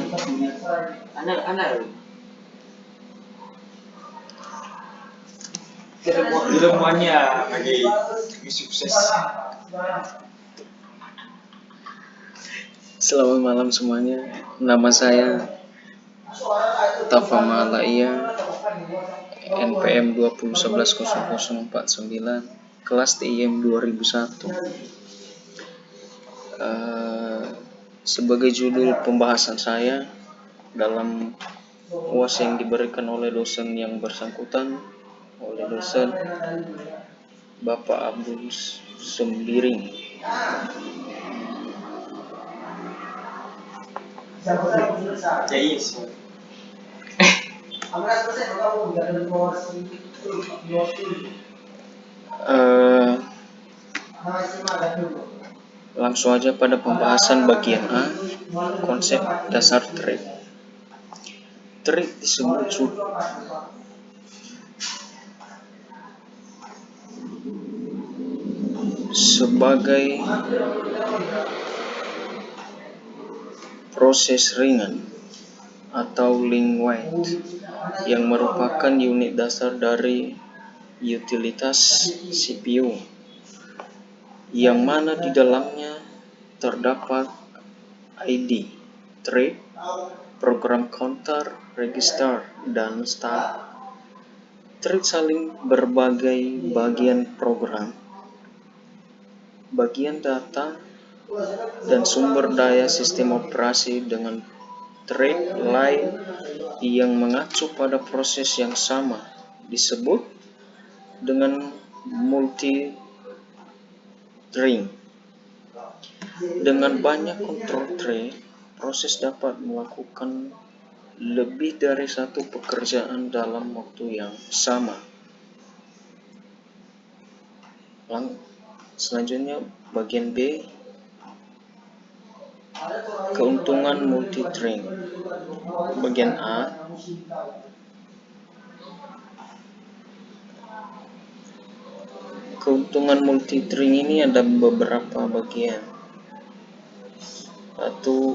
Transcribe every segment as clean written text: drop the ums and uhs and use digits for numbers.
Anak-anak ilmuannya lagi sukses. Selamat malam semuanya. Nama saya Tafama Laia, NPM 20110049, kelas TIM 2001. Sebagai judul pembahasan saya dalam UAS yang diberikan oleh dosen yang bersangkutan, oleh dosen Bapak Abdul Sembiring. Langsung aja pada pembahasan bagian A, konsep dasar trade. Trade disebut sebagai proses ringan atau link weight yang merupakan unit dasar dari utilitas CPU, yang mana di dalamnya terdapat ID, trade, program counter, register, dan start. Trade saling berbagai bagian program, bagian data, dan sumber daya sistem operasi dengan trade lain yang mengacu pada proses yang sama disebut dengan multi-threading. Dengan banyak kontrol trade, proses dapat melakukan lebih dari satu pekerjaan dalam waktu yang sama. Selanjutnya bagian B, keuntungan multi-threading. Bagian A, keuntungan multi-threading ini ada beberapa bagian. Satu,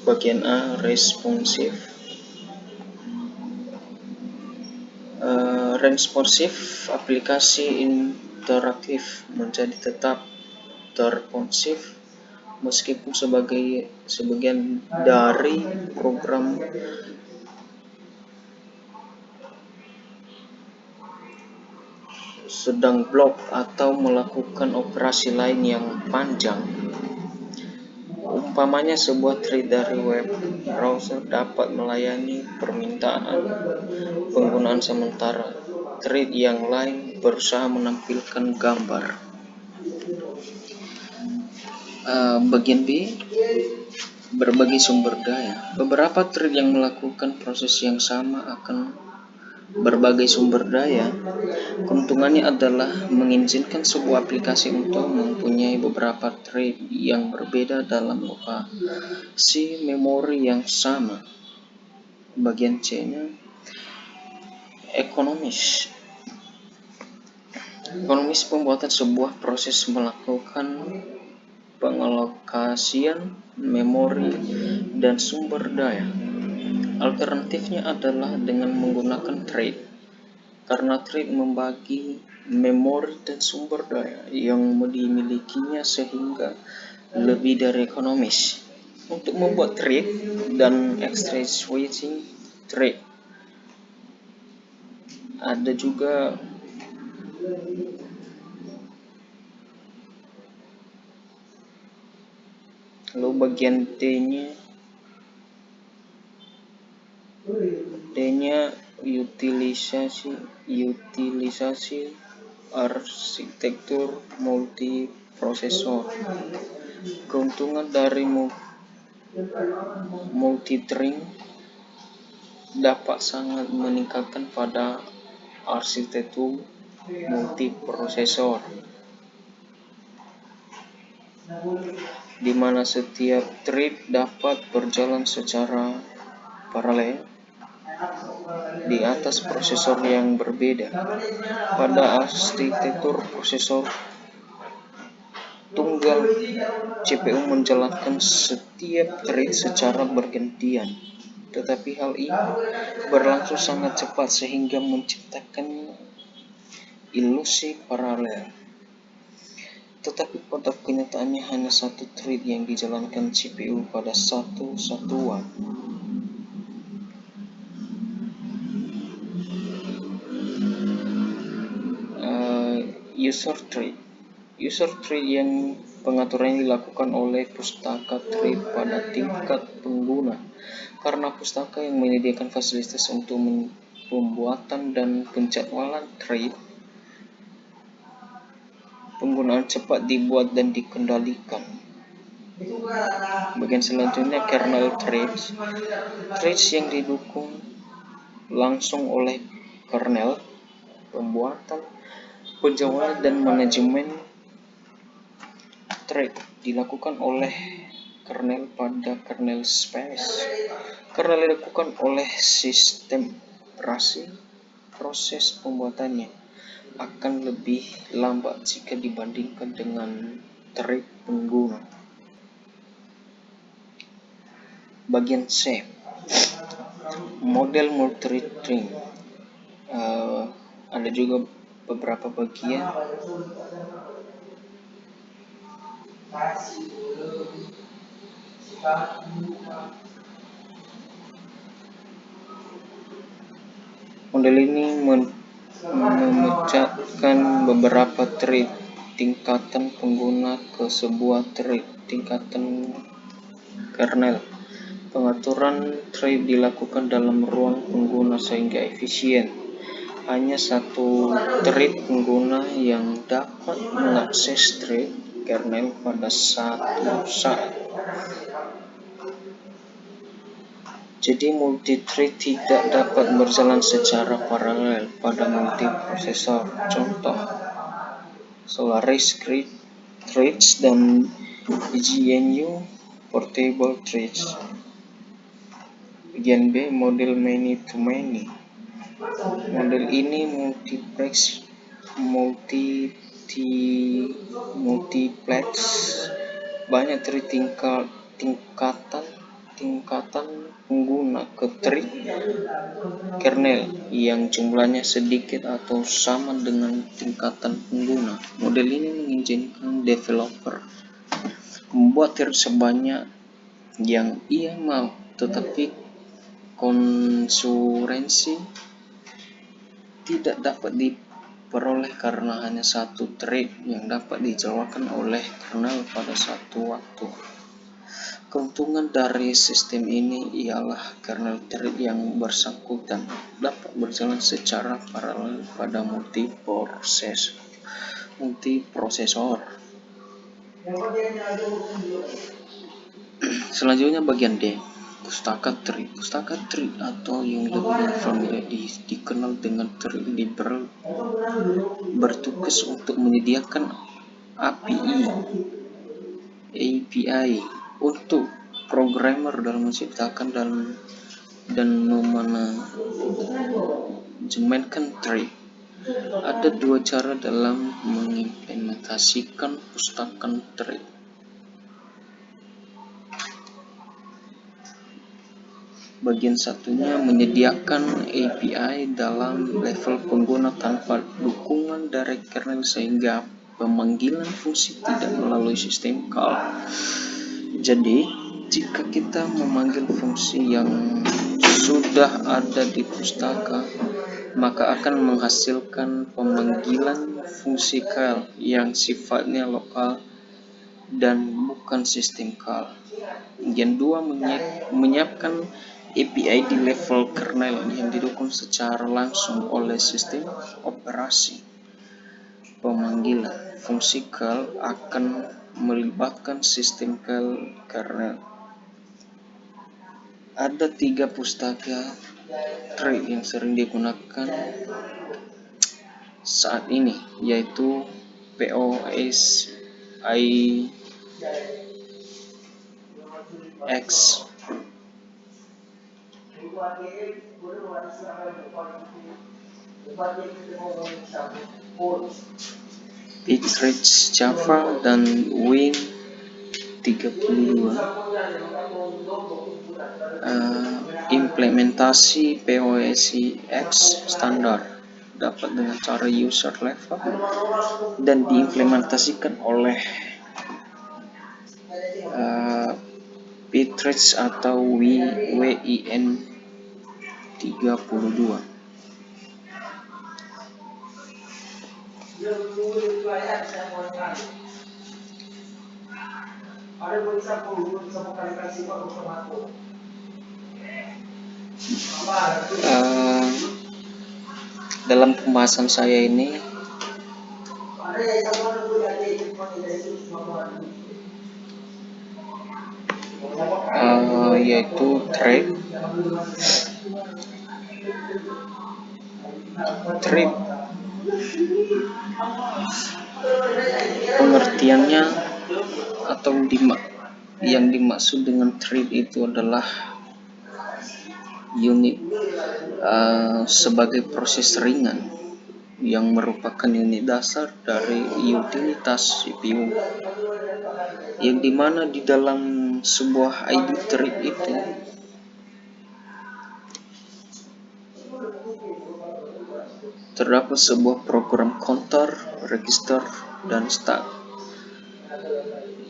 bagian A, responsif. Responsif aplikasi interaktif menjadi tetap terresponsif meskipun sebagian dari program sedang blok atau melakukan operasi lain yang panjang. Umpamanya sebuah thread dari web browser dapat melayani permintaan penggunaan sementara thread yang lain berusaha menampilkan gambar. Bagian B, berbagai sumber daya. Beberapa thread yang melakukan proses yang sama akan berbagai sumber daya. Keuntungannya adalah mengizinkan sebuah aplikasi untuk mempunyai beberapa thread yang berbeda dalam lokasi memori yang sama. Bagian C-nya, ekonomis. Ekonomis pembuatan sebuah proses melakukan pengalokasian memori dan sumber daya. Alternatifnya adalah dengan menggunakan thread, karena thread membagi memori dan sumber daya yang dimilikinya sehingga lebih dari ekonomis. Untuk membuat thread dan extract switching thread, ada juga lalu bagian D-nya utilisasi arsitektur multiprosesor. Keuntungan dari multi-threading dapat sangat meningkatkan pada arsitektur multiprosesor, di mana setiap thread dapat berjalan secara paralel di atas prosesor yang berbeda. Pada arsitektur prosesor tunggal CPU menjalankan setiap thread secara bergantian. Tetapi hal ini berlangsung sangat cepat sehingga menciptakan ilusi paralel. Tetapi pada kenyataannya hanya satu thread yang dijalankan CPU pada satu satuan. User thread. User thread yang pengaturannya dilakukan oleh pustaka thread pada tingkat pengguna. Karena pustaka yang menyediakan fasilitas untuk pembuatan dan penjadwalan thread, penggunaan cepat dibuat dan dikendalikan. Bagian selanjutnya kernel threads. Threads yang didukung langsung oleh kernel, pembuatan, penjadwalan dan manajemen thread dilakukan oleh kernel pada kernel space. Kernel dilakukan oleh sistem operasi. Proses pembuatannya akan lebih lambat jika dibandingkan dengan thread pengguna. Bagian C, model multithreading. Ada juga beberapa bagian. Model ini memecahkan beberapa thread tingkatan pengguna ke sebuah thread tingkatan kernel. Pengaturan thread dilakukan dalam ruang pengguna sehingga efisien. Hanya satu thread pengguna yang dapat mengakses thread kernel pada satu saat. Jadi multithread tidak dapat berjalan secara paralel pada multiprosesor. Contoh, Solaris threads dan GNU portable threads. Bagian B, model many-to-many. Model ini multiplex banyak thread tingkatan pengguna ke thread kernel yang jumlahnya sedikit atau sama dengan tingkatan pengguna. Model ini mengizinkan developer membuat thread sebanyak yang ia mau, tetapi konsistensi tidak dapat diperoleh karena hanya satu thread yang dapat dijalankan oleh kernel pada satu waktu. Keuntungan dari sistem ini ialah kernel thread yang bersangkutan dapat berjalan secara paralel pada multiprosesor. Selanjutnya bagian D, pustaka thread. Pustaka thread atau yang lebih familiar dikenal dengan thread liberal bertugas untuk menyediakan API untuk programmer dalam menciptakan dan memanajemenkan thread. Ada dua cara dalam mengimplementasikan pustaka thread. Bagian satunya menyediakan API dalam level pengguna tanpa dukungan dari kernel sehingga pemanggilan fungsi tidak melalui sistem call. Jadi, jika kita memanggil fungsi yang sudah ada di pustaka, maka akan menghasilkan pemanggilan fungsi call yang sifatnya lokal dan bukan sistem call. Bagian 2 menyiapkan API di level kernel yang didukung secara langsung oleh sistem operasi. Pemanggilan fungsi call akan melibatkan sistem call kernel. Ada 3 pustaka thread yang sering digunakan saat ini, yaitu POSIX, Bitrate Java dan Win32. Implementasi POSIX standar dapat dengan cara user level dan diimplementasikan oleh Bitrate atau WIN32. Dalam pembahasan saya ini yaitu trade pengertiannya atau yang dimaksud dengan trade itu adalah unit sebagai proses ringan yang merupakan unit dasar dari utilitas CPU, yang dimana di dalam sebuah ID trade itu terdapat sebuah program counter, register, dan start,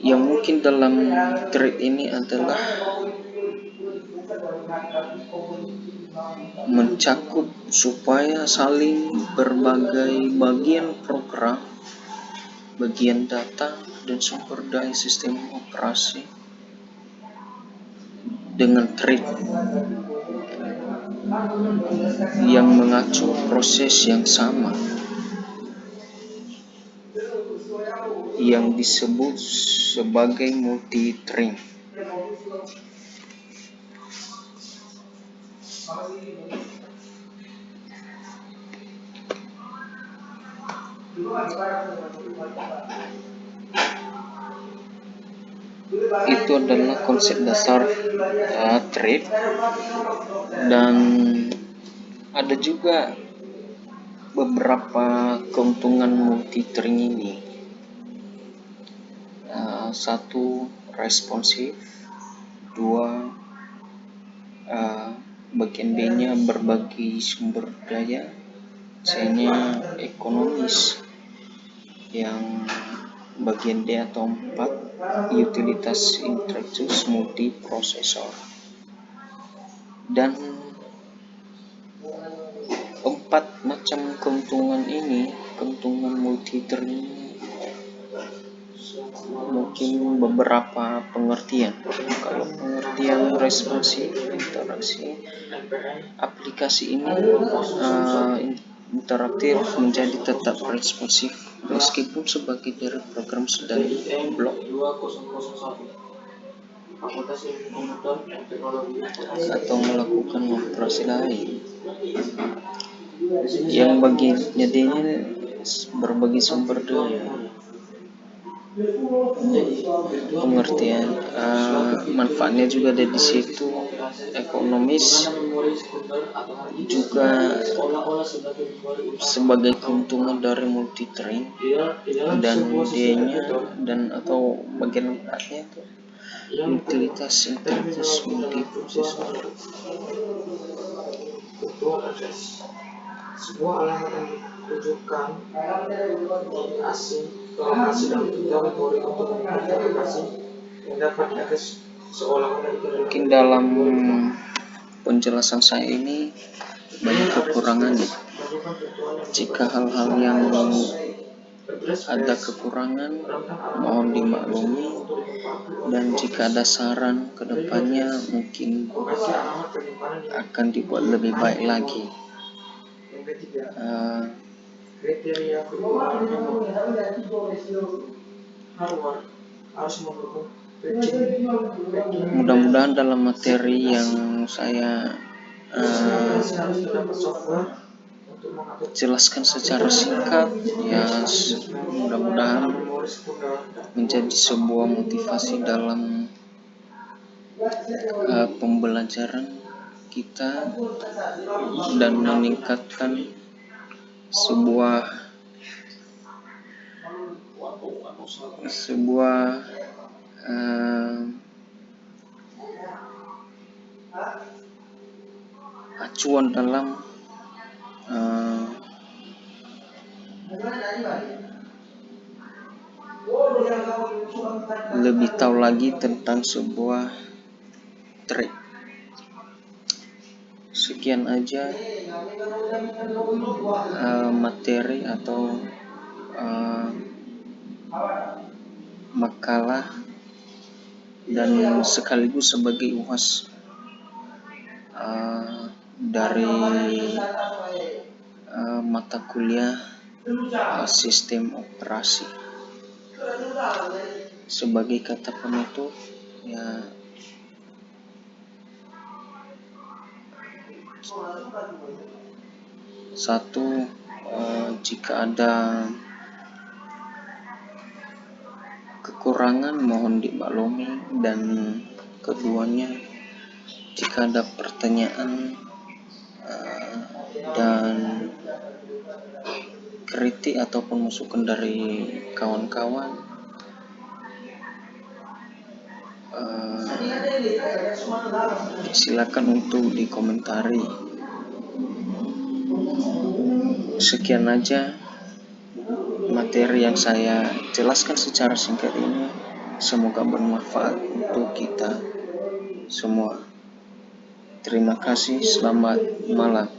yang mungkin dalam thread ini adalah mencakup supaya saling berbagai bagian program, bagian data, dan sumber daya sistem operasi dengan thread yang mengacu proses yang sama, yang disebut sebagai multi-thread. Itu adalah konsep dasar thread, dan ada juga beberapa keuntungan multi-thread ini. Satu, responsif. Dua, bagian B-nya berbagi sumber daya. C-nya ekonomis. Yang bagian D atau 4, utilitas intelligence multiprosesor. Dan 4 macam keuntungan ini, keuntungan multi-thread ini, mungkin beberapa pengertian. Kalau pengertian responsif interaksi, aplikasi ini interaktif menjadi tetap responsif meskipun sebagai dari program sedang blok atau melakukan operasi lain. Yang bagiannya D-nya berbagi sumber daya. Pengertian manfaatnya juga ada di situ, ekonomis juga sebagai keuntungan dari multi-thread, dan D-nya dan atau bagian 4-nya itu utilitas intelligence multiprosesor. Sebuah alamat yang ditujukan asing ke lokasi dan juga memori untuk mengingat lokasi yang dapat diakses seolah-olah itu. Mungkin dalam penjelasan saya ini banyak kekurangannya. Jika hal-hal yang ada kekurangan mohon dimaklumi, dan jika ada saran ke depannya mungkin akan dibuat lebih baik lagi. Kriteria kedua harus mendukung mudah-mudahan dalam materi yang saya jelaskan secara singkat ya, mudah-mudahan menjadi sebuah motivasi dalam pembelajaran kita dan meningkatkan sebuah sebuah acuan dalam lebih tahu lagi tentang sebuah trik. Sekian aja materi atau makalah dan sekaligus sebagai UAS dari mata kuliah sistem operasi. Sebagai kata penutup, ya, satu, jika ada kekurangan mohon dimaklumi, dan keduanya, jika ada pertanyaan dan kritik ataupun masukan dari kawan-kawan, silakan untuk dikomentari. Sekian aja materi yang saya jelaskan secara singkat ini. Semoga bermanfaat untuk kita semua. Terima kasih, selamat malam.